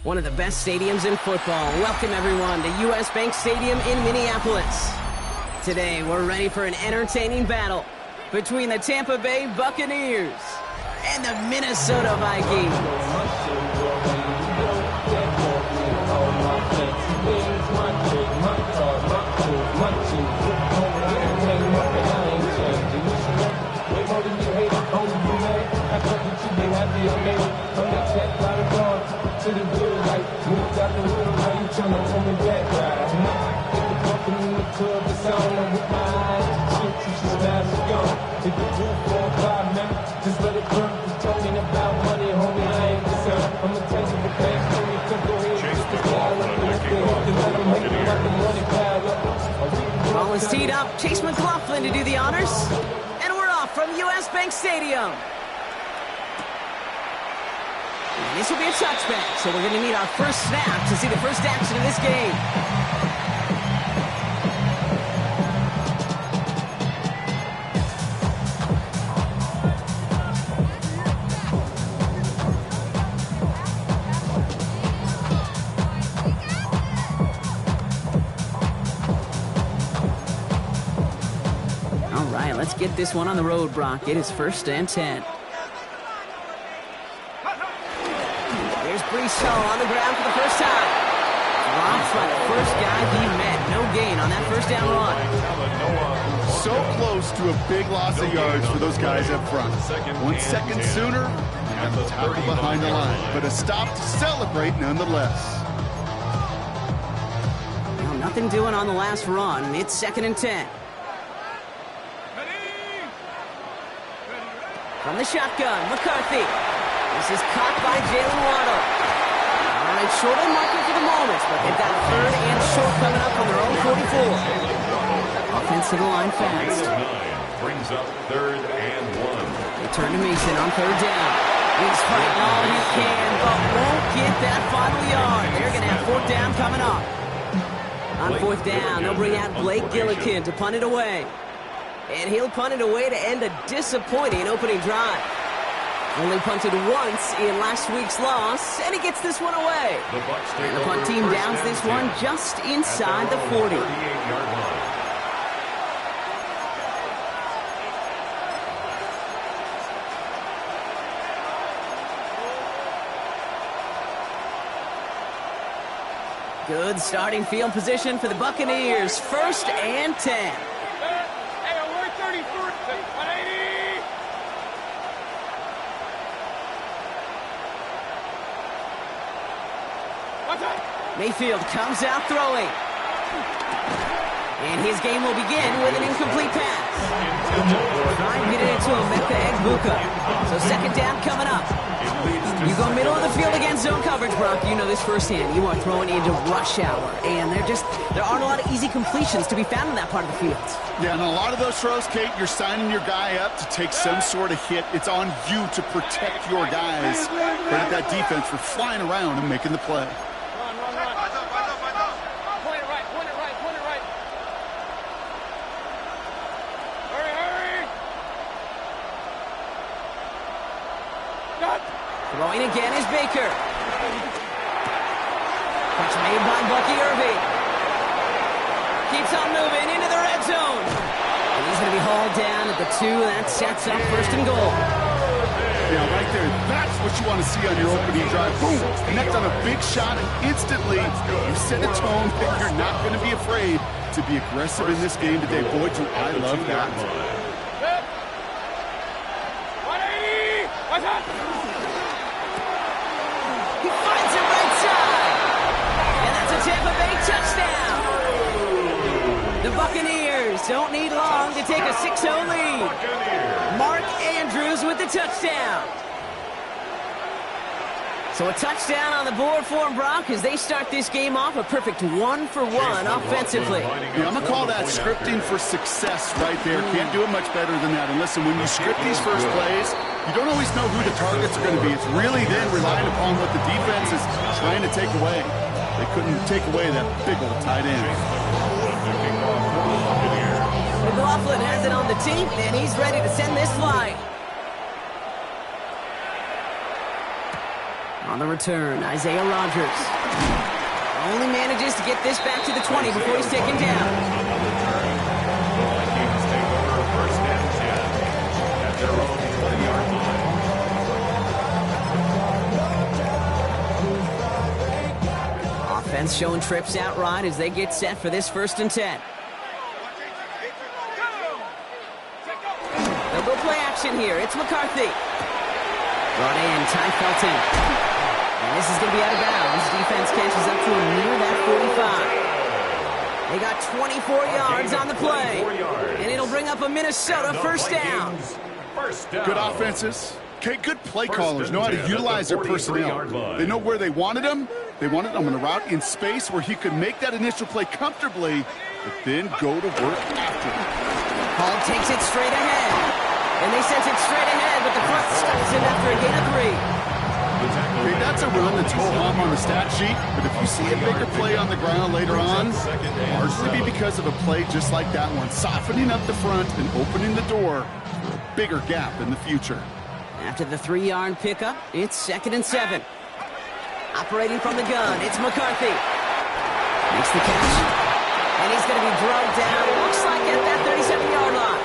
One of the best stadiums in football. Welcome everyone to US Bank Stadium in Minneapolis. Today we're ready for an entertaining battle between the Tampa Bay Buccaneers and the Minnesota Vikings. Ball is teed up. Chase McLaughlin to do the honors. And we're off from US Bank Stadium. And this will be a touchback, so we're going to need our first snap to see the first action of this game. All right, let's get this one on the road, Brock. It is 1st and 10. Brees on the ground for the first time. Drops by the first guy he met. No gain on that first down run. So close to a big loss of yards for those guys up front. 1 second sooner, and the tackle behind the line. But a stop to celebrate nonetheless. Well, nothing doing on the last run. It's 2nd and 10. From the shotgun, McCarthy. This is caught by Jalen Waddle. All right, short on marker for the moment, but they've got 3rd and short coming up on their own 44. Offense to the line fast. Brings up 3rd and 1. They turn to Mason on 3rd down. He's fighting all he can, but won't get that final yard. They're going to have 4th down coming up. On 4th down, they'll bring out Blake Gillikin to punt it away. And he'll punt it away to end a disappointing opening drive. Only punted once in last week's loss, and he gets this one away. And the punt team downs this one just inside the 40. Good starting field position for the Buccaneers. 1st and 10. Mayfield comes out throwing. And his game will begin with an incomplete pass. Trying to get it into Emeka Egbuka. So 2nd down coming up. You go middle of the field against zone coverage, Brock. You know this firsthand. You are throwing into rush hour. And there aren't a lot of easy completions to be found in that part of the field. Yeah, and a lot of those throws, Kate, you're signing your guy up to take some sort of hit. It's on you to protect your guys. Credit that defense for flying around and making the play. Throwing again is Baker. Catch made by Bucky Irving. Keeps on moving into the red zone. And he's going to be hauled down at the 2. That sets up 1st and goal. Yeah, right there. That's what you want to see on your opening drive. Boom! Connect on a big shot, and instantly you set a tone that you're not going to be afraid to be aggressive in this game today. Boy, do I love that. He finds it right side. And that's a Tampa Bay touchdown. The Buccaneers don't need long to take a 6-0 lead. Mark Andrews with the touchdown. So a touchdown on the board for him, Brock, as they start this game off a perfect 1-for-1 offensively. Yeah, I'm going to call that scripting for success right there. Can't do it much better than that. And listen, when you script these first plays, you don't always know who the targets are going to be. It's really then relying upon what the defense is trying to take away. They couldn't take away that big old tight end. McLaughlin has it on the team, and he's ready to send this flying. On the return, Isaiah Rodgers. Only manages to get this back to the 20 before he's taken down. On the return, the Vikings take over first and 10 at their own 20-yard line. Offense showing trips outright as they get set for this 1st and 10. They'll go play action here. It's McCarthy. Brought in, Ty Felton. And this is going to be out of bounds. Defense catches up to him near that 45. They got 24 yards on the play. And it'll bring up a Minnesota first down. Good offenses. Okay, good play callers know how to utilize their personnel. They know where they wanted him. They wanted him on a route in space where he could make that initial play comfortably, but then go to work after it. Hall takes it straight ahead. And they sent it straight ahead, but the front stops him after a gain of 3. Okay, that's a run that's ho-hum on the stat sheet, but if you see a bigger play on the ground later on, largely be because of a play just like that one, softening up the front and opening the door for a bigger gap in the future. After the 3-yard pickup, it's 2nd and 7. Operating from the gun, it's McCarthy. Makes the catch. And he's going to be drugged down, looks like at that 37-yard line.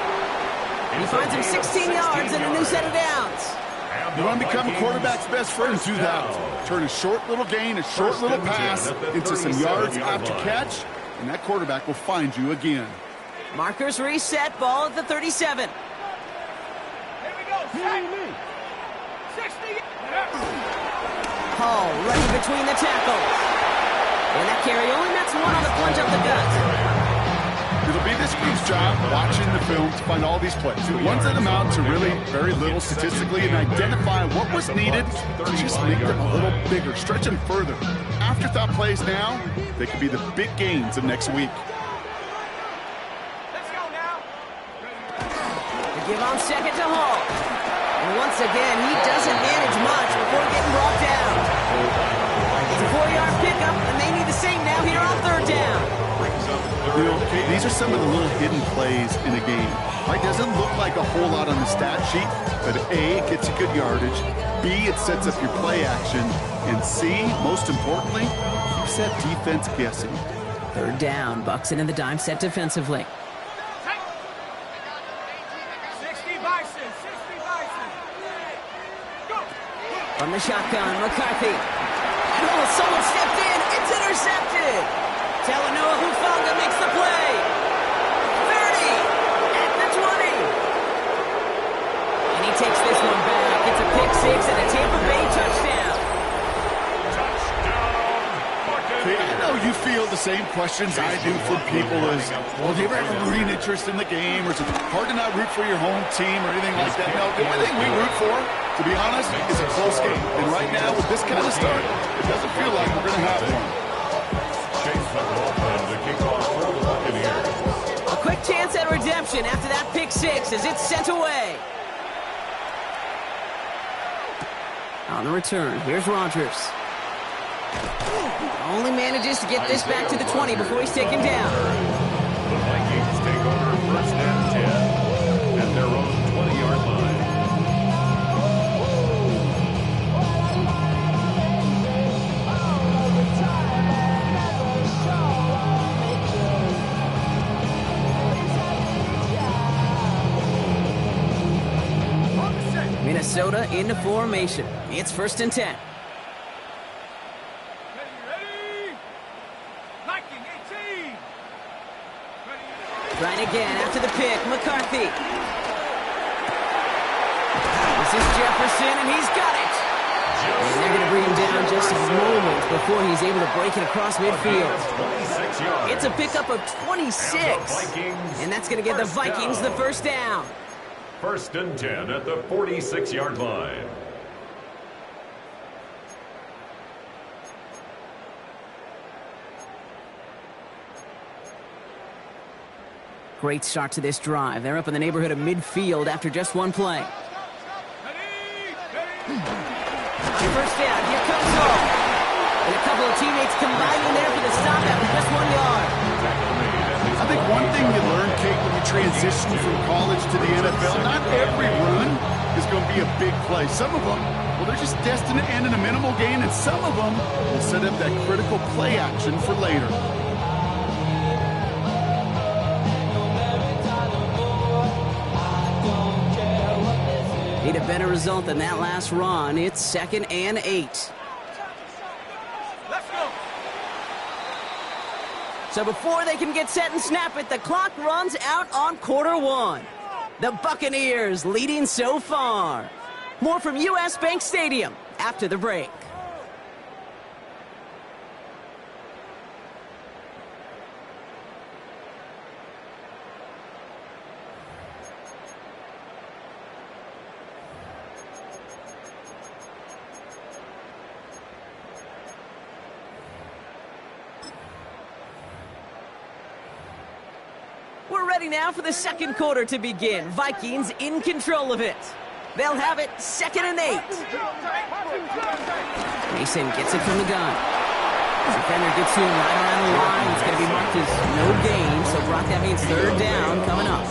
And he finds him 16 yards and a new set of downs. You want to become a quarterback's best friend, do that. Turn a short little gain, a short little pass into some yards after catch, and that quarterback will find you again. Markers reset, ball at the 37. Hall running between the tackles. And that carry only nets one on the plunge up the gut. It'll be this group's job watching the film to find all these plays. The ones that amount to really very little statistically and identify what was needed to just make them a little bigger, stretch them further. Afterthought plays now, they could be the big gains of next week. Let's go now. The give on second to Hall. And once again, he doesn't manage much before getting brought down. It's a 4-yard pickup, and they need the same now here on 3rd down. You know, these are some of the little hidden plays in a game. It doesn't look like a whole lot on the stat sheet, but A, it gets you good yardage, B, it sets up your play action, and C, most importantly, keeps that defense guessing. 3rd down, Bucks in the dime set defensively. From the shotgun, McCarthy. Oh, someone stepped in. It's intercepted. Talanoa Hufanga makes the play. 30 at the 20. And he takes this one back. It's a pick 6 and a Tampa Bay touchdown. Okay, I know you feel the same questions I do from people as, well, do you ever have a rooting interest in the game, or is it hard to not root for your home team or anything like that? No, the only thing we root for, to be honest, is a close game. And right now, with this kind of start, it doesn't feel like we're going to have one. A quick chance at redemption after that pick 6 as it's sent away. On the return, here's Rodgers. Only manages to get this back to the 20 before he's taken down. The Vikings take over first and 10 at their own 20-yard line. Minnesota into formation. It's 1st and 10. Trying again after the pick, McCarthy. This is Jefferson, and he's got it. And they're going to bring him down just a moment before he's able to break it across midfield. It's a pickup of 26. And that's going to get the Vikings the first down. 1st and 10 at the 46-yard line. Great start to this drive. They're up in the neighborhood of midfield after just one play. On first down, here comes Hall. And a couple of teammates combining there for the stop after just 1 yard. I think one thing you learn, Kate, when you transition from college to the NFL, not every run is is going to be a big play. Some of them, well, they're just destined to end in a minimal gain, and some of them will set up that critical play action for later. Need a better result than that last run. It's 2nd and 8. So before they can get set and snap it, the clock runs out on quarter 1. The Buccaneers leading so far. More from U.S. Bank Stadium after the break. We're ready now for the second quarter to begin. Vikings in control of it. They'll have it 2nd and 8. Mason gets it from the gun. Defender gets to him right around the line. It's going to be marked as no gain. So, Brock, that means 3rd down coming up.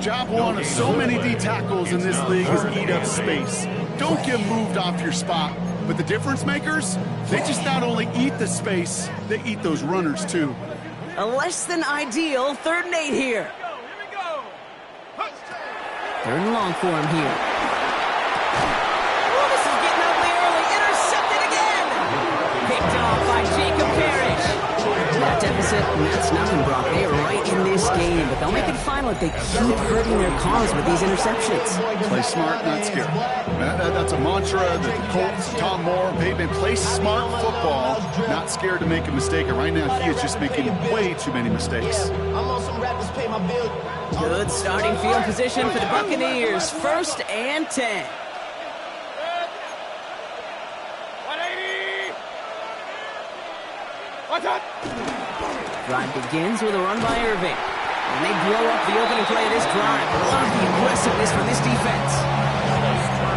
Job one of so many D tackles in this league is eat up space. Don't get moved off your spot. But the difference makers, they just not only eat the space, they eat those runners too. A less than ideal 3rd and 8 here. 3rd and long for him here. Oh, this is getting ugly early. Intercepted again. Picked off by Jacob Parrish. That deficit, that's nothing, Brock. They are right in this game, but they'll make it final if they keep hurting their cause with these interceptions. Play smart, not scared. That's a mantra that the Colts, Tom Moore, they've been play smart football, not scared to make a mistake. And right now, he is just making way too many mistakes. Good starting field position for the Buccaneers. 1st and 10. Drive begins with a run by Irving. And they blow up the opening play of this drive. I love the aggressiveness from this defense.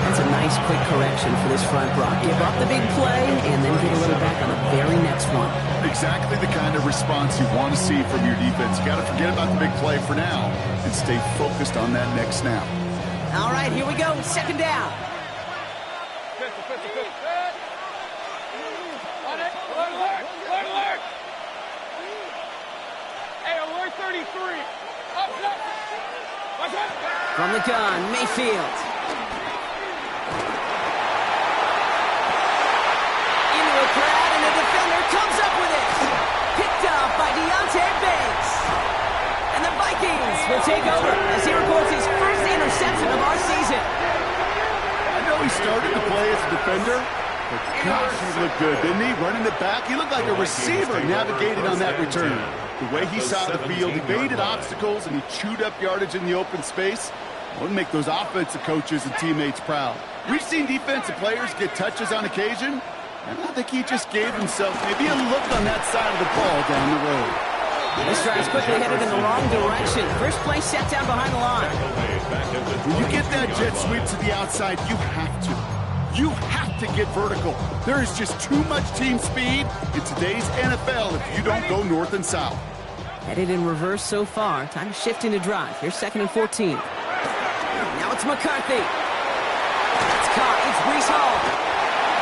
That's a nice quick correction for this front, Brock. Give up the big play and then get a little back on the very next one. Exactly the kind of response you want to see from your defense. You got to forget about the big play for now and stay focused on that next snap. All right, here we go. 2nd down. From the gun, Mayfield. Into a crowd, and the defender comes up with it. Picked up by Deontay Banks. And the Vikings will take over as he records his first interception of our season. I know he started to play as a defender, but gosh, he looked good, didn't he? Running it back, he looked like a receiver navigating on that return. The way he saw the field, he evaded obstacles, and he chewed up yardage in the open space. Wouldn't make those offensive coaches and teammates proud. We've seen defensive players get touches on occasion, and I think he just gave himself maybe a look on that side of the ball down the road. This drive's quickly headed in the wrong direction. First play set down behind the line. When you get that jet sweep to the outside, you have to. You have to get vertical. There is just too much team speed in today's NFL if you don't go north and south. Headed in reverse so far. Time to shift into drive. Here's 2nd and 14. Now it's McCarthy. It's caught. It's Breece Hall.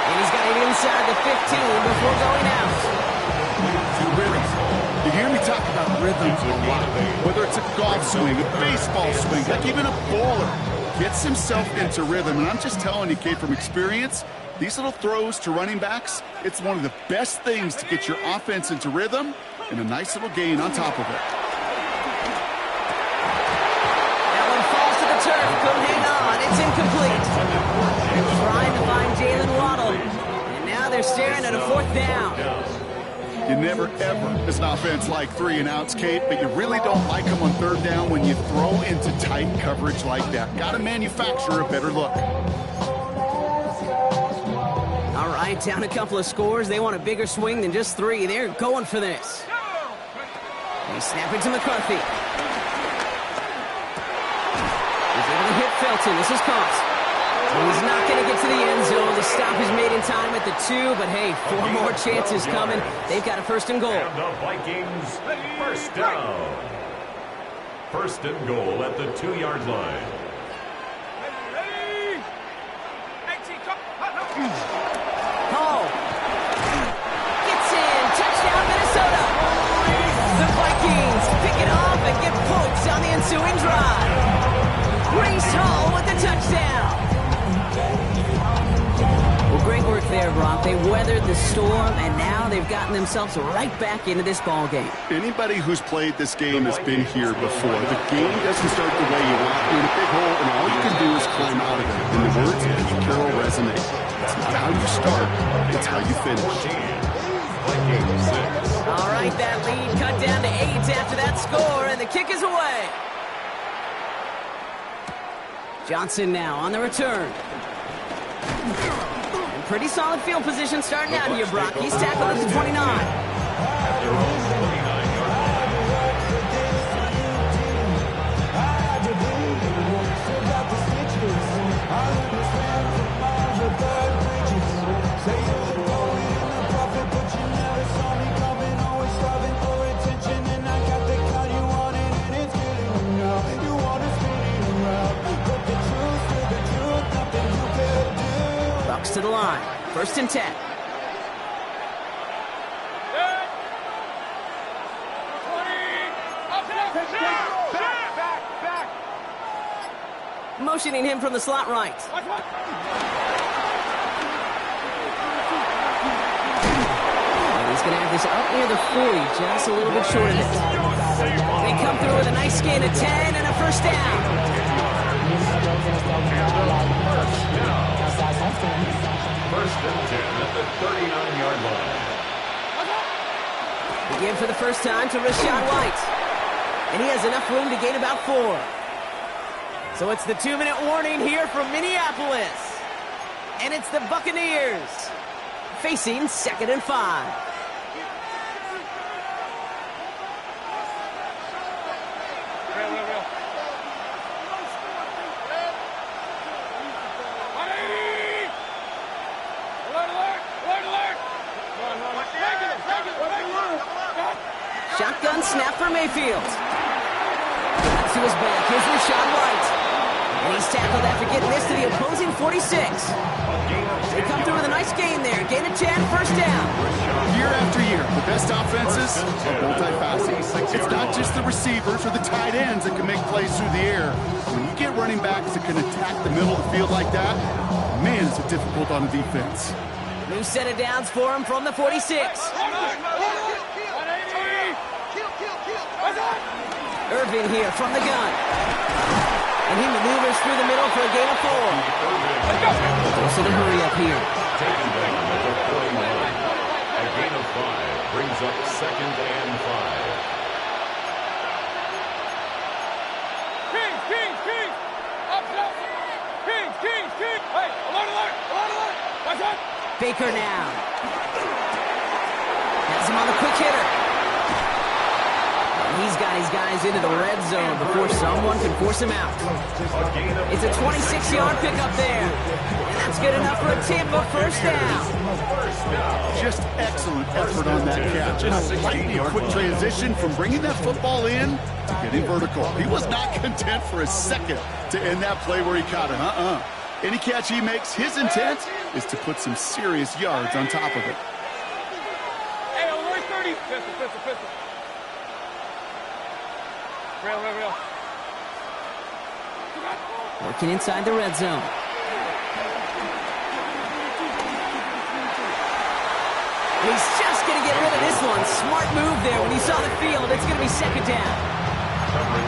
And he's got it inside the 15 before going out. Rhythm. You hear me talk about rhythms a lot. Whether it's a golf swing, a baseball swing, like even a bowler gets himself into rhythm. And I'm just telling you, Kate, from experience, these little throws to running backs, it's one of the best things to get your offense into rhythm and a nice little gain on top of it. That one falls to the turf. Couldn't hang on. It's incomplete. They're trying to find Jalen Waddle. And now they're staring at a 4th down. You never, ever, as an offense, like 3 and outs, Kate, but you really don't like them on 3rd down when you throw into tight coverage like that. Got to manufacture a better look. All right, down a couple of scores. They want a bigger swing than just 3. They're going for this. They snap it to McCarthy. He's able to hit Felton. This is caught. He's not going to get to the end zone. The stop is made in time at the 2, but hey, 4 more chances coming. They've got a 1st and goal. And the Vikings, 1st down. 1st and goal at the 2-yard line. Oh. Gets in. Touchdown, Minnesota. The Vikings pick it off and get pokes on the ensuing drive. Breece Hall with the touchdown. Well, great work there, Brock. They weathered the storm, and now they've gotten themselves right back into this ball game. Anybody who's played this game has been here before. The game doesn't start the way you want. You're in a big hole, and all you can do is climb out of it. And the words of Pete Carroll resonate. It's not how you start, it's how you finish. All right, that lead cut down to 8 after that score, and the kick is away. Johnson now on the return. And pretty solid field position starting out here, Brock. He's tackled at the 29. At their own 29-yard Bucks to the line. 1st and 10. Motioning him from the slot right. And he's going to have this up near the 40, just a little bit short of it. They come through with a nice gain of 10 and a 1st down. First and 10 at the 39-yard line. Again for the first time to Rachaad White. And he has enough room to gain about 4. So it's the 2-minute warning here from Minneapolis. And it's the Buccaneers facing 2nd and 5. Shotgun snap for Mayfield. Back to his back. Here's Rachaad White. And he's tackled after getting this to the opposing 46. They come through with a nice gain there. Gain of 10, 1st down. Year after year, the best offenses are multifaceted. It's not just the receivers or the tight ends that can make plays through the air. When you get running backs that can attack the middle of the field like that, man, is it difficult on the defense. New set of downs for him from the 46. Irvin here from the gun. And he maneuvers through the middle for a gain of 4. Also the hurry up here. Taken back at the 49. A gain of 5 brings up 2nd and 5. Kings! Up! Kings! Hey, alert! Watch out! Baker now. Has him on the quick hitter. He's got his guys into the red zone before someone can force him out. It's a 26-yard pickup there. And that's good enough for a Tampa 1st down. Just excellent effort on that catch. And a lightning quick transition from bringing that football in to getting vertical. He was not content for a second to end that play where he caught it. Any catch he makes, his intent is to put some serious yards on top of it. Hey, alert 30. Pistol. Real. Working inside the red zone. And he's just going to get rid of this one. Smart move there when he saw the field. It's going to be 2nd down.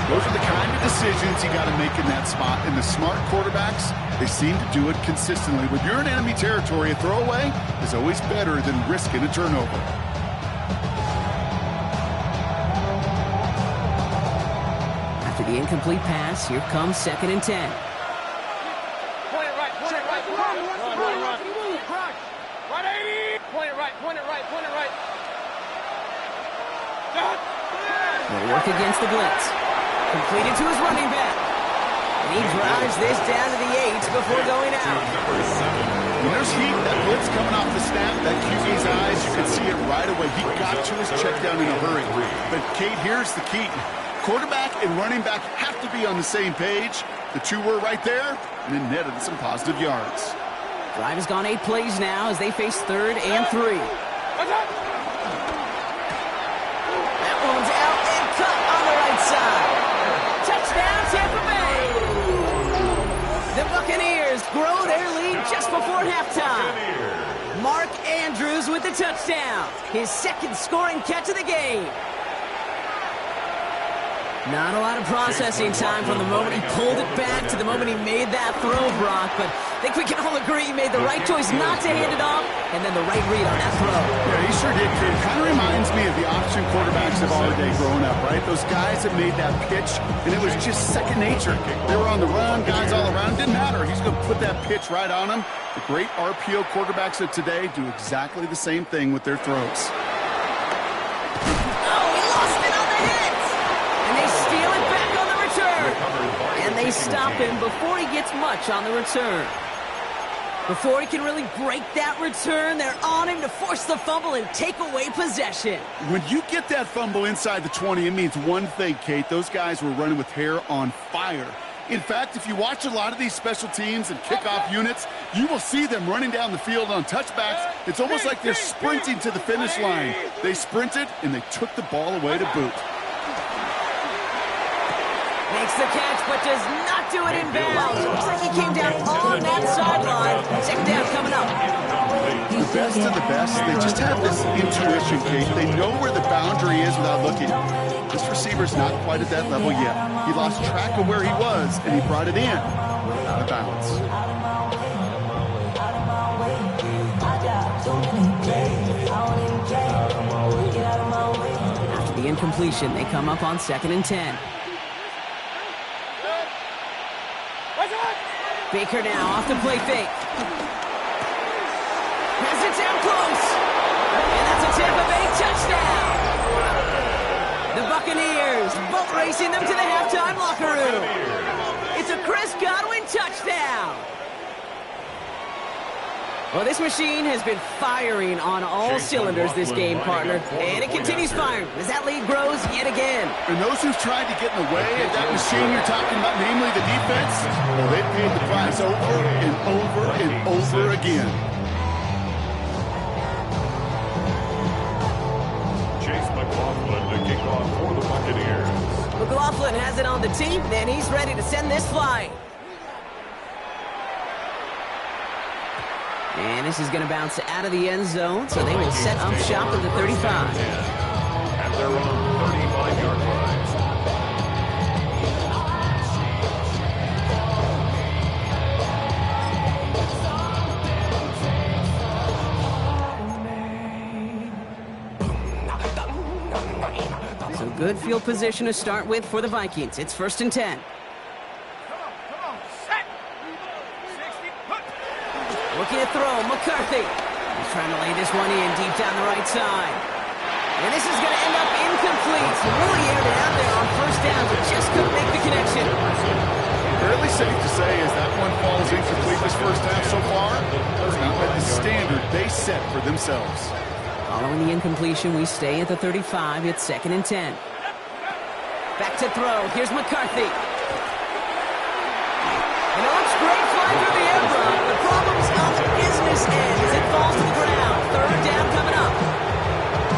Those are the kind of decisions you got to make in that spot. And the smart quarterbacks, they seem to do it consistently. When you're in enemy territory, a throwaway is always better than risking a turnover. After the incomplete pass, here comes 2nd and 10. Point it right. Run. Right 80. Point it right. They'll work against the blitz. Completed to his running back. And he drives this down to the 8 before going out. When there's heat, that blitz coming off the snap, that QB's eyes, you can see it right away. He got to his check down in a hurry. But, Kate, here's the key. Quarterback and running back have to be on the same page. The two were right there, and then netted some positive yards. Drive has gone 8 plays now as they face 3rd and 3. That one's out and cut on the right side. Touchdown, Tampa Bay. The Buccaneers grow their lead just before halftime. Mark Andrews with the touchdown. His 2nd scoring catch of the game. Not a lot of processing time from the moment he pulled it back to the moment he made that throw, Brock. But I think we can all agree he made the right choice not to hand it off, and then the right read on that throw. Yeah, he sure did, kid. Kind of reminds me of the option quarterbacks of our day growing up, right? Those guys that made that pitch, and it was just second nature. They were on the run, guys all around. Didn't matter. He's going to put that pitch right on them. The great RPO quarterbacks of today do exactly the same thing with their throws. And they stop him before he gets much on the return. Before he can really break that return, they're on him to force the fumble and take away possession. When you get that fumble inside the 20, it means one thing, Kate. Those guys were running with hair on fire. In fact, if you watch a lot of these special teams and kickoff units, you will see them running down the field on touchbacks. It's almost like they're sprinting to the finish line. They sprinted, and they took the ball away to boot. Makes the catch, but does not do it in bounds. Looks like he came down on that sideline. 2nd down coming up. The best of the best, they just have this intuition, Kate. They know where the boundary is without looking. This receiver's not quite at that level yet. He lost track of where he was, and he brought it in out of bounds. After the incompletion, they come up on 2nd and 10. Baker now off the play fake. Has it down close. And that's a Tampa Bay touchdown. The Buccaneers boat racing them to the halftime locker room. It's a Chris Godwin touchdown. Well, this machine has been firing on all cylinders this game, partner. And it continues firing as that lead grows yet again. And those who've tried to get in the way of that machine you're talking about, namely the defense, well, they paid the price over and over and over again. Chase McLaughlin to kick off for the Buccaneers. McLaughlin has it on the team, and he's ready to send this flying. And this is going to bounce out of the end zone, so they will set up shop at the 35. At their own 35-yard line. So good field position to start with for the Vikings. It's 1st and 10. Looking to throw, McCarthy. He's trying to lay this one in deep down the right side. And this is going to end up incomplete. Really aired it out there on 1st down, but just couldn't make the connection. Fairly safe to say as that one falls incomplete this first half so far, it's not met the standard they set for themselves. Following the incompletion, we stay at the 35. It's 2nd and 10. Back to throw. Here's McCarthy. And it looks great flying through the air, Brock. The problem's on the business end as it falls to the ground. 3rd down coming up.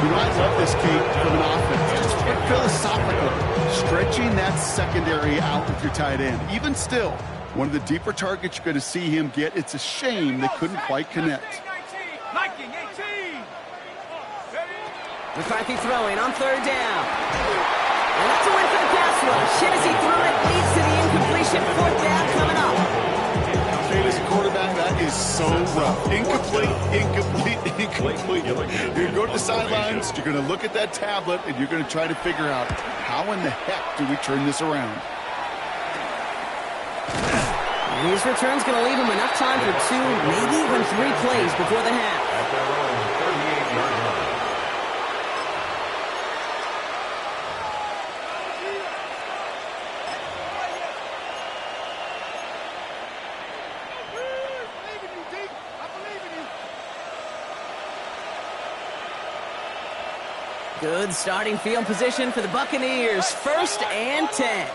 You know, I love this, Kate, from an offense. Just philosophical. Stretching that secondary out with your tight end. Even still, one of the deeper targets you're going to see him get. It's a shame they couldn't quite connect. McCarthy throwing on 3rd down. And that's a win for the pass rush. Hit as he threw it, leads to the incompletion. 4th down coming up. Kate, as a quarterback, that is so rough. Incomplete, incomplete, incomplete. You're going to go to the sidelines, you're going to look at that tablet, and you're going to try to figure out how in the heck do we turn this around. And his return's going to leave him enough time for 2, maybe even 3 plays before the half. At their own 38-yard line. Good starting field position for the Buccaneers. 1st and 10.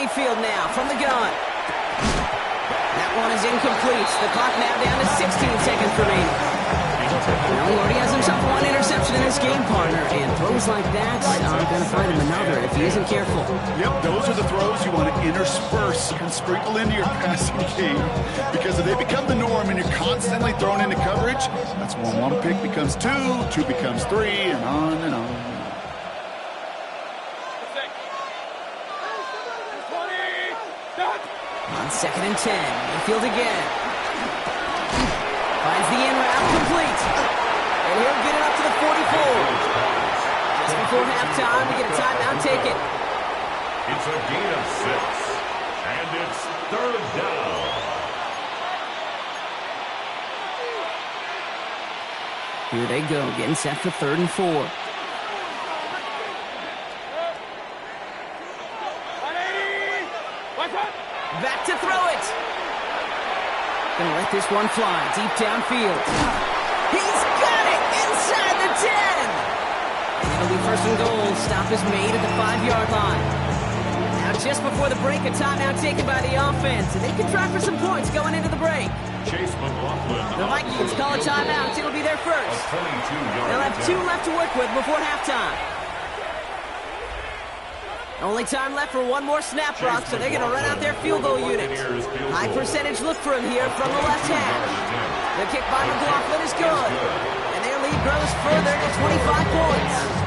Mayfield now from the gun. That one is incomplete. The clock now down to 16 seconds remaining. Well, he already has himself one interception in this game, partner, and throws like that are going to find him another if he isn't careful. Yep, those are the throws you want to intersperse and sprinkle into your passing game, because if they become the norm and you're constantly thrown into coverage, that's when one pick becomes two becomes three, and on and on. 20, done. On 2nd and 10, Mayfield again. Finds the in route complete. And he'll get it up to the 44. Just before halftime, we get a timeout taken. It's a gain of 6, and it's 3rd down. Here they go, getting set for 3rd and 4. 180. Watch out. Back to throw it. Gonna let this one fly deep downfield. He's got it inside the 10. And it'll be 1st and goal. Stop is made at the 5-yard line. Now just before the break, a timeout taken by the offense. And they can try for some points going into the break. Chase McLaughlin. The Vikings call a timeout. It'll be their first. They'll have 2 left to work with before halftime. Only time left for one more snap, Brock, so they're going to run out their field goal unit. High percentage look for him here from the left half. The kick by McLaughlin is good. And their lead grows further to 25 points.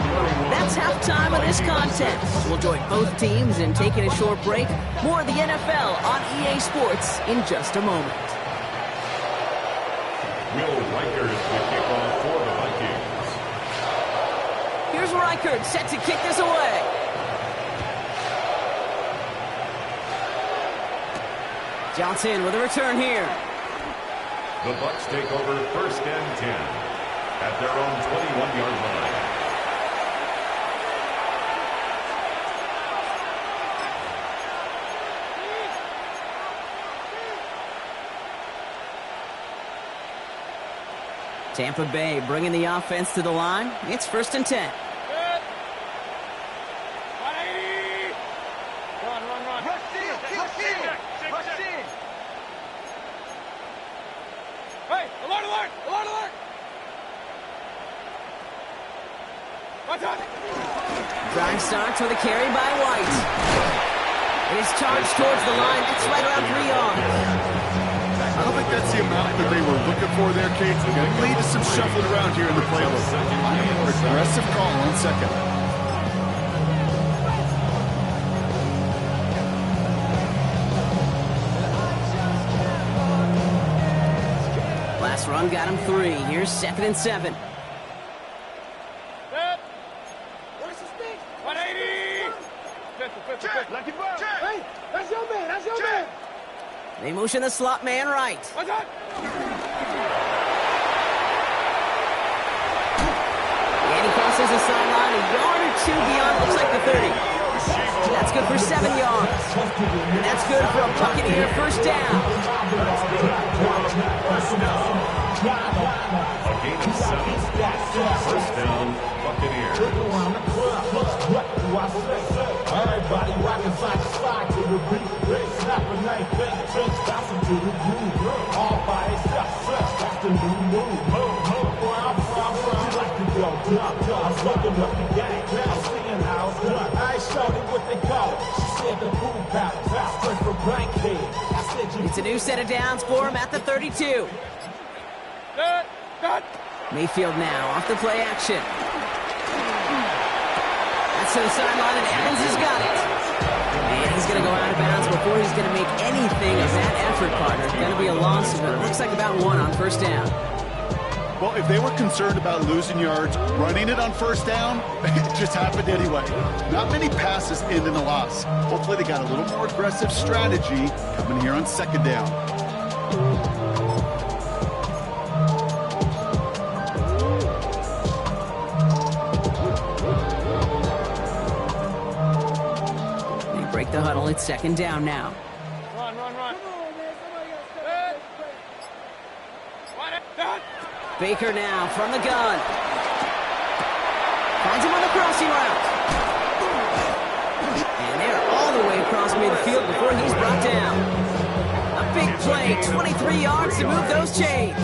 That's halftime of this contest. We'll join both teams in taking a short break. More of the NFL on EA Sports in just a moment. Will Reichert the kickoff for the Vikings. Here's Reichert set to kick this away. Johnson with a return here. The Bucs take over 1st and 10 at their own 21-yard line. Tampa Bay bringing the offense to the line. It's 1st and 10. Good. 180. Run. Rush in. Hey, alert. Watch out. Drive starts with a carry by White. It is charged towards the line. It's right around 3 yards. I don't think that's the amount that they were looking for there, Kate. It's going to lead to some shuffling around here in the playbook. Aggressive call on 2nd. Last run got him 3. Here's 2nd and 7. Set. Where's the stick? 180. Pistol. Lucky ball. Hey, that's your man. They motion the slot man right. Watch out. And he crosses the sideline a yard or 2 beyond, looks like the 30. That's good for 7 yards. And that's good for a Buccaneer 1st down. A gain of 7. 1st down, Buccaneers. Everybody rockin' side to side to the beat. Snapping like big drinks, bouncing to the groove. All by itself, that's the new move. Where I'm from, like to go dumb. I'm smoking up the gang, I'm seeing how it's done. I ain't showed it what they call it. She said the boom powder, straight from Bankhead. I said you. It's a new set of downs for him at the 32. Cut. Mayfield now off the play action. That's to the sideline, and Evans has got it. And he's going to go out of bounds before he's going to make anything of that effort, partner. It's going to be a loss of it looks like about 1 on 1st down. Well, if they were concerned about losing yards, running it on 1st down, it just happened anyway. Not many passes end in a loss. Hopefully they got a little more aggressive strategy coming here on 2nd down. Break the huddle. It's 2nd down now. Run. Come on, man. Somebody got Baker now from the gun. Finds him on the crossing route. And they're all the way way across midfield before he's brought down. A big play, 23 yards to move those chains.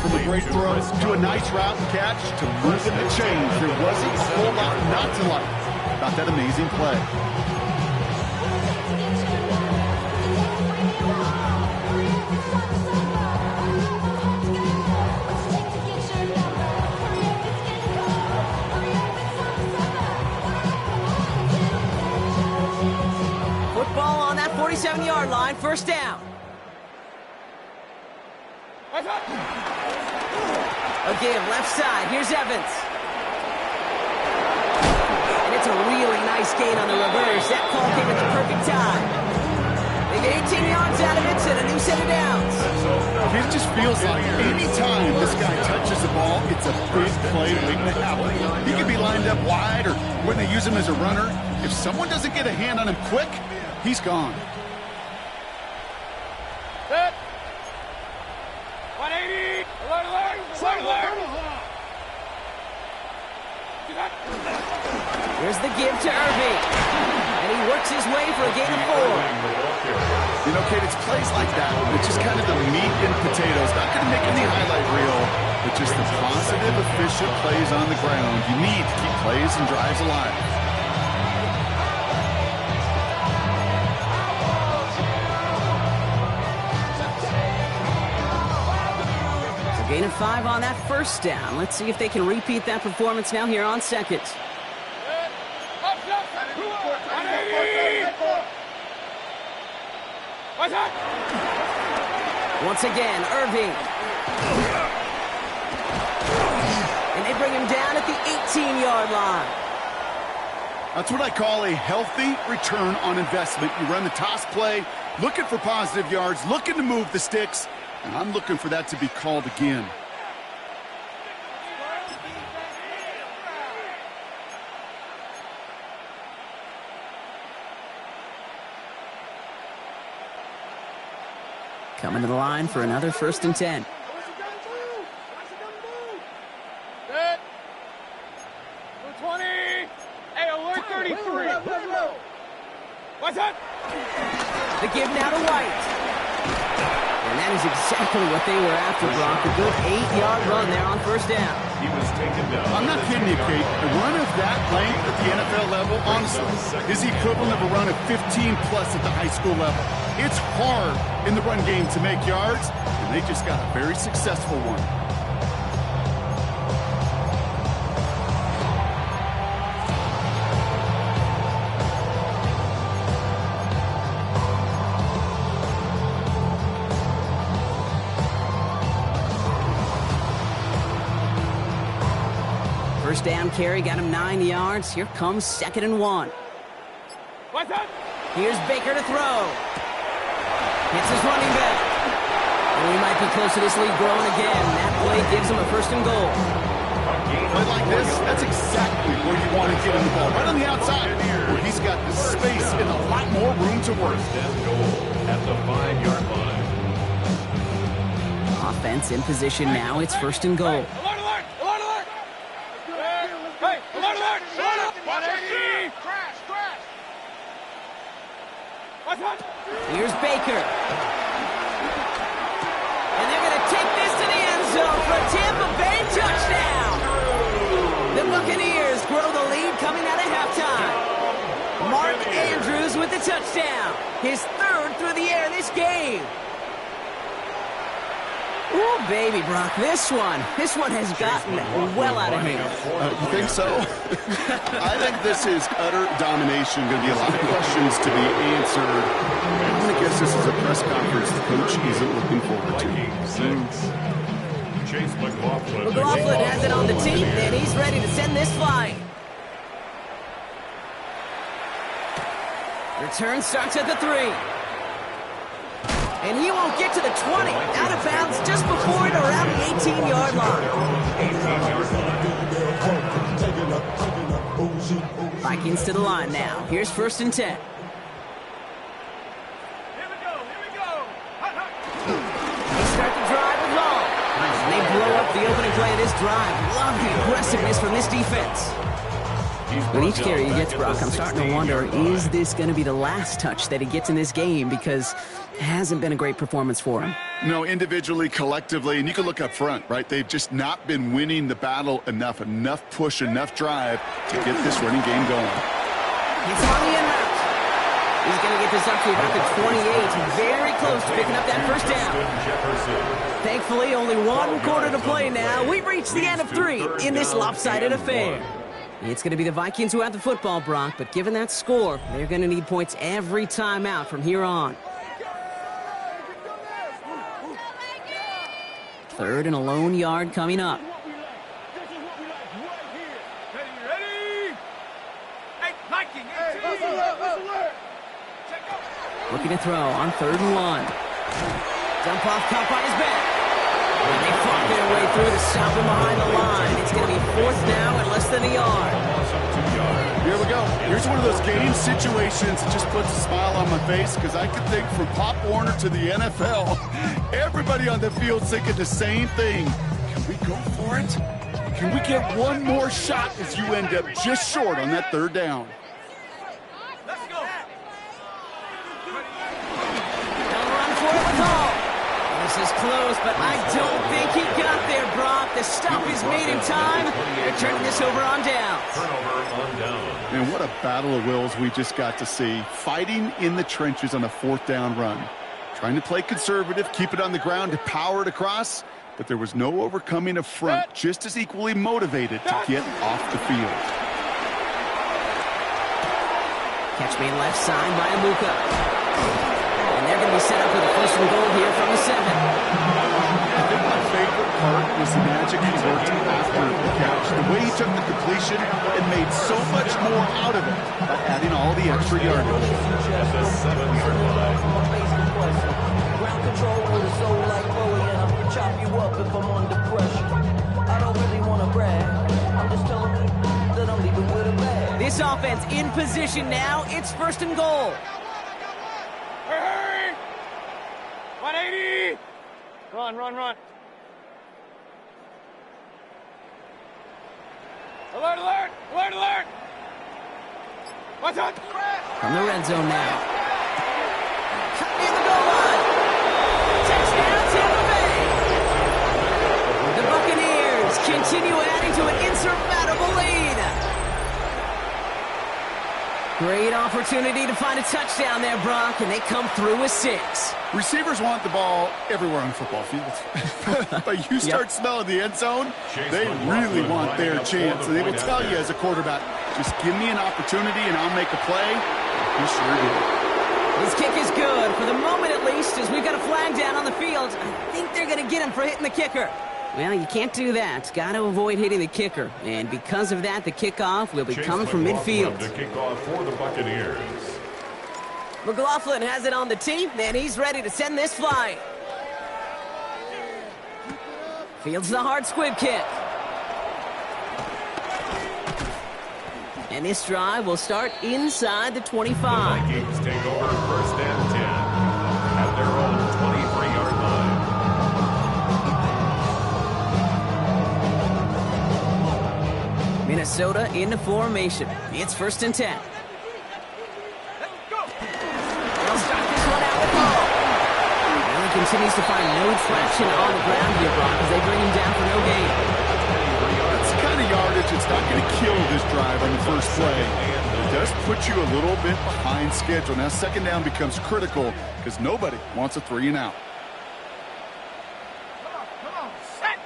From a great throw to a nice route and catch to moving the chains. There wasn't a whole lot not to like about that amazing play. Football on that 47-yard line, first down. Again, left side. Here's Evans. And it's a really nice gain on the reverse. That call came at the perfect time. They get 18 yards out of it and a new set of downs. It just feels like any time this guy touches the ball, it's a big play waiting to happen. He could be lined up wide, or when they use him as a runner, if someone doesn't get a hand on him quick, he's gone. Set. 180. Alert. Here's the give to Irving. And he works his way for a gain of 4. You know, Kate, it's plays like that. It's just kind of the meat and potatoes. Not going to make any highlight reel, but just the positive, efficient plays on the ground. You need to keep plays and drives alive. Gain of 5 on that first down. Let's see if they can repeat that performance now here on second. Once again, Irving. And they bring him down at the 18-yard line. That's what I call a healthy return on investment. You run the toss play, looking for positive yards, looking to move the sticks, and I'm looking for that to be called again. Coming to the line for another 1st and 10. Set. 20. Hey, alert 33. What's up? The give now to White. And that is exactly what they were after, Brock. A good 8-yard run there on first down. He was taken down. I'm not kidding you, Kate. A run of that length at the NFL level, honestly, is the equivalent of a run of 15-plus at the high school level. It's hard in the run game to make yards, and they just got a very successful one. First down carry got him 9 yards. Here comes 2nd and 1. What's up? Here's Baker to throw. Hits his running back. And we might be close to this lead growing again. That play gives him a 1st and goal. Play like this, that's exactly where you want to get in the ball. Right on the outside, where he's got the space and a lot more room to work. First and goal at the 5-yard line. Offense in position now. It's 1st and goal. Alert! Hey, alert! 180. Crash. What's up? Here's Baker. And they're going to take this to the end zone for a Tampa Bay touchdown. The Buccaneers grow the lead coming out of halftime. Mark Andrews with the touchdown. His 3rd through the air this game. Ooh, baby, Brock, this one has gotten well out of hand. You think so? I think this is utter domination. Going to be a lot of questions to be answered. I'm going to guess this is a press conference the coach isn't looking forward to. Chase McLaughlin. McLaughlin has it on the tee, and he's ready to send this flying. Return starts at the 3. And he won't get to the 20. Out of bounds just before it around the 18-yard line. Vikings to the line now. Here's 1st and 10. Here we go. They start the drive with Long. And they blow up the opening play of this drive. Love the aggressiveness from this defense. With each carry he gets, Brock, I'm starting to wonder, is this going to be the last touch that he gets in this game? Because it hasn't been a great performance for him. No, individually, collectively, and you can look up front, right? They've just not been winning the battle enough push, enough drive to get this running game going. He's on the end route. He's going to get this up to about the 28. Very close to picking up that first down. Thankfully, only one quarter to play now. We've reached the end of 3 in this lopsided affair. It's going to be the Vikings who have the football, Brock, but given that score, they're going to need points every time out from here on. 3rd and a lone yard coming up. Looking to throw on 3rd and 1. Dump off, caught by his back. And they fought their way through to stop him behind the line. It's going to be 4th now at less than a yard. Here we go. Here's one of those game situations that just puts a smile on my face, because I could think from Pop Warner to the NFL, everybody on the field thinking the same thing. Can we go for it? Can we get one more shot as you end up just short on that 3rd down? This is close, but I don't think he got there, Brock. The stop is made in time. They're turning this over on down. And what a battle of wills we just got to see. Fighting in the trenches on a 4th down run. Trying to play conservative, keep it on the ground to power it across, but there was no overcoming a front just as equally motivated to get off the field. Catch made left side by Amuka. And they're going to be set up with a 1st and goal here from the 7. I think my favorite part was the magic he worked after the catch. The way he took the completion and made so much more out of it by adding all the extra yardage. Ground control with a soul like Bowie, and I'm gonna chop you up if I'm under pressure. I don't really want to brag. I'm just telling you that I'm leaving with a bag. This offense in position now. It's 1st and goal. Hurry! 180! Run. Alert! Watch out! From the red zone now. Near the goal line. Touchdown, Tampa Bay. The Buccaneers continue adding to an insurmountable lead. Great opportunity to find a touchdown there, Brock, and they come through with 6. Receivers want the ball everywhere on football fields. But you start smelling the end zone, they really want their chance. And they will tell you as a quarterback, just give me an opportunity and I'll make a play. He sure did. His kick is good, for the moment at least, as we've got a flag down on the field. I think they're going to get him for hitting the kicker. Well, you can't do that. Got to avoid hitting the kicker. And because of that, the kickoff will be coming from midfield. The kickoff for the Buccaneers. McLaughlin has it on the tee, and he's ready to send this flying. Fields the hard squib kick. And this drive will start inside the 25. The Vikings take over 1st and 10 at their own 23-yard line. Minnesota into formation. It's 1st and 10. They'll start this one out with ball. And he continues to find no traction on the ground here, Brock, as they bring him down for no gain. That's the kind of yardage it's not going to kill this drive on the first play. It does put you a little bit behind schedule. Now 2nd down becomes critical because nobody wants a 3 and out. Come on, set!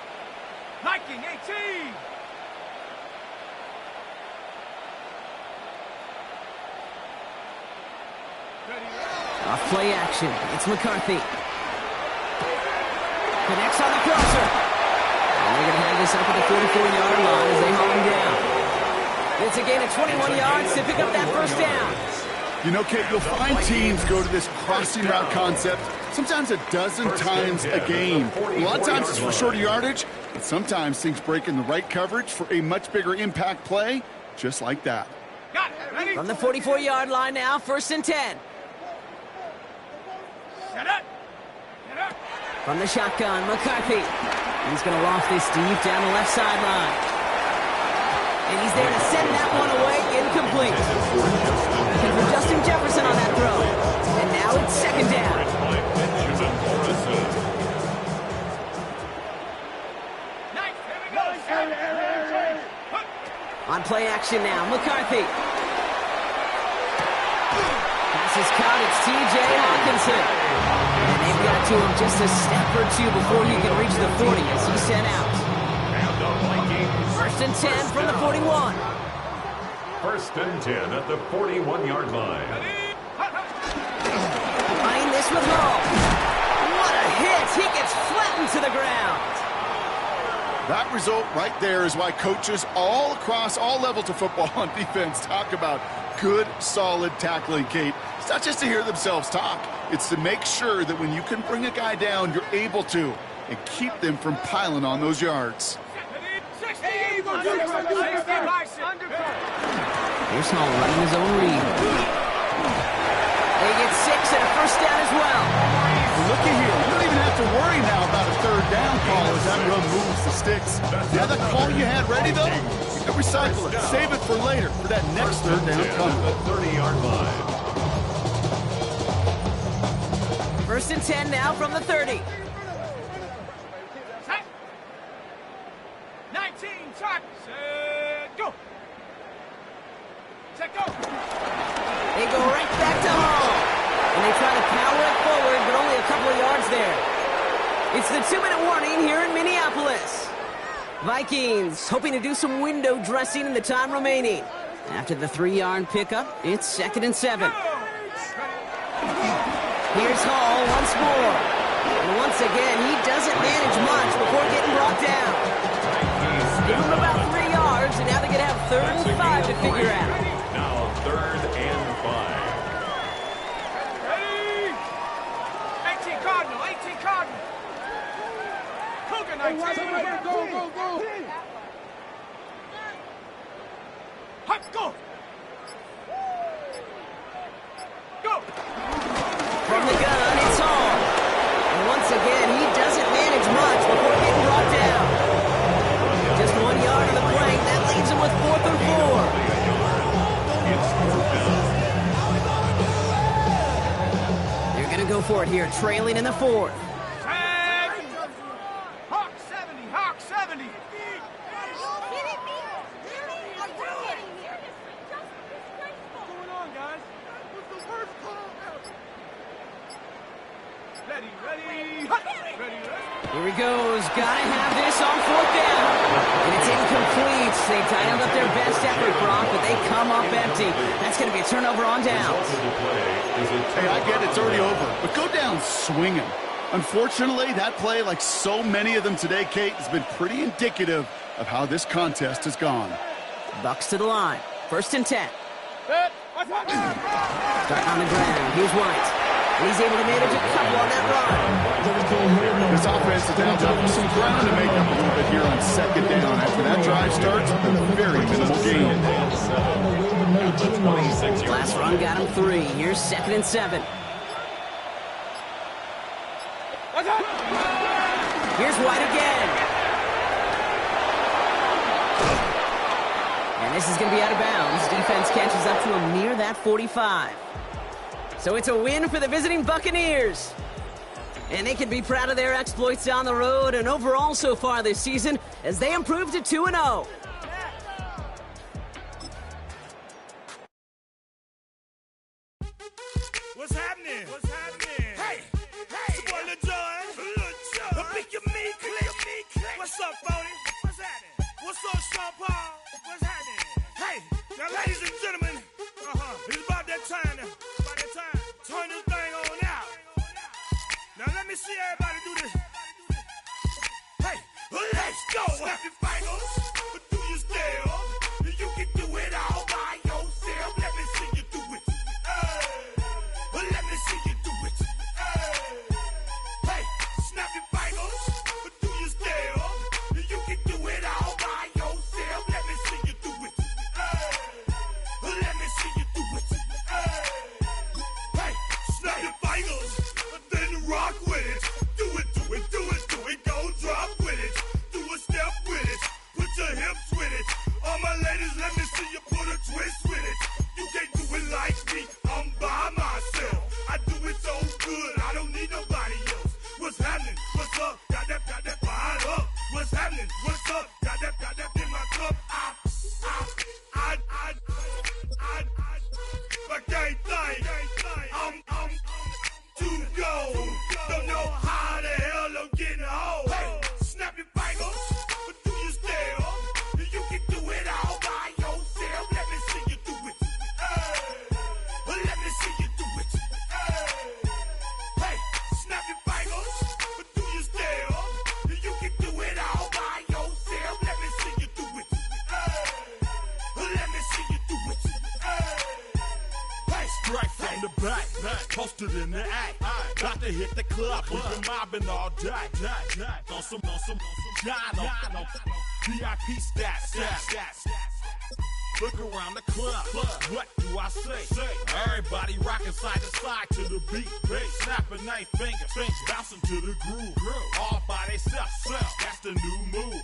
Viking 18! Off play action. It's McCarthy. Connects on the crosser. And they're going to have this up at the 44-yard line as they haul him down. It's a gain of 21 yards to pick up that 1st down. You know, Kate, you'll find teams go to this crossing route concept sometimes a dozen times a game. A lot of times it's for shorter yardage, but sometimes things break in the right coverage for a much bigger impact play, just like that. Got it, ready? From the 44-yard line now, 1st and 10. Get up! From the shotgun, McCarthy. He's going to loft this deep down the left sideline. And he's there to send that one away, incomplete. Looking for Justin Jefferson on that throw. And now it's second down. On play action now, McCarthy. Pass is caught, it's T.J. Hawkinson. And they've got to him just a step or two before he can reach the 40 as he's sent out. First and 10 from the 41. First and 10 at the 41-yard line. Running this with Hall. What a hit! He gets flattened to the ground. That result right there is why coaches all across all levels of football on defense talk about good, solid tackling, Kate. It's not just to hear themselves talk. It's to make sure that when you can bring a guy down, you're able to, and keep them from piling on those yards. Here's Hall running his own read. They get 6 and a first down as well. Looky here. You don't even have to worry now about a third down call as that run moves the sticks. Yeah, that call you had ready, though, you can recycle it. Save it for later for that next third down coming. The 30-yard line. First and 10 now from the 30. 19, set, go. Set, go. They go right back to Hall. And they try to power it forward, but only a couple of yards there. It's the 2-minute warning here in Minneapolis. Vikings hoping to do some window dressing in the time remaining. After the 3-yard pickup, it's second and 7. Here's Hall once more. And once again, he doesn't manage much before getting brought down. Give him about 3 yards, and now they're going to have third and 5 to figure out. Now third and 5. 18 Cardinal, 18 Cardinal. Cougar 19. Go. Hop, go. Go. From the gun, it's Hall. And once again, he doesn't manage much before getting brought down. Just 1 yard of the play, that leaves him with 4th and 4. They're going to go for it here, trailing in the 4th. Hawk 70, Hawk 70. What's going on, guys? What's the worst call ever? Ready. Here he goes. Gotta have this on 4th down. And it's incomplete. They tightened up their best effort, Brock, but they come up empty. That's going to be a turnover on downs. Hey, I get it's already over, but go down swinging. Unfortunately, that play, like so many of them today, Kate, has been pretty indicative of how this contest has gone. Bucks to the line. First and 10. Starting on the ground. Here's White. And he's able to manage a couple on that run. This offense is now got some ground to make up a little bit here on second down. After that drive starts, a very minimal gain. Last run got him 3. Here's second and 7. Here's White again. And this is going to be out of bounds. Defense catches up to him near that 45. So it's a win for the visiting Buccaneers. And they can be proud of their exploits on the road and overall so far this season as they improve to 2-0. What's happening? Hey, it's your boy Lil Jon. Pick your meat click. What's up, Bodie? What's happening? What's up, Sean Paul? What's happening? Hey, now ladies and gentlemen, it's about that time. Turn this thing on out. Now let me see everybody do this. Hey, let's go. Snap your fingers, do your step. You can do it all by yourself. Let me see you do it. Let me see you do it. Hey, snap your fingers, do your step. You can do it all by yourself. Let me see you do it. Let me see you do it. Hey, snap your fingers, then rock with it. Do it. Go drop with it. Do a step with it. Put your hip in the act. Got to hit the club, we've been mobbing all day. On some John, VIP stats. Look around the club. What do I say? Everybody rocking side to side to the beat. Snapping their fingers, bouncing to the groove. All by themselves. That's the new move.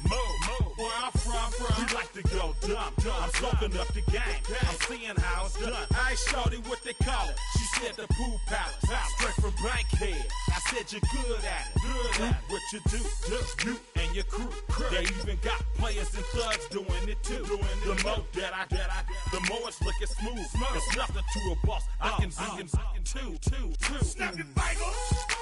Where I'm from, we like to go dumb. I'm soaking up the game. I'm seeing how it's done. I ain't shorty what they call it. She said the pool palace. Straight from Bankhead. I said you're good at it. What you do, you and your crew. They even got players and thugs doing it too. The more that I the more it's looking smooth. It's nothing to a boss. I can see him two. Snap your fingers.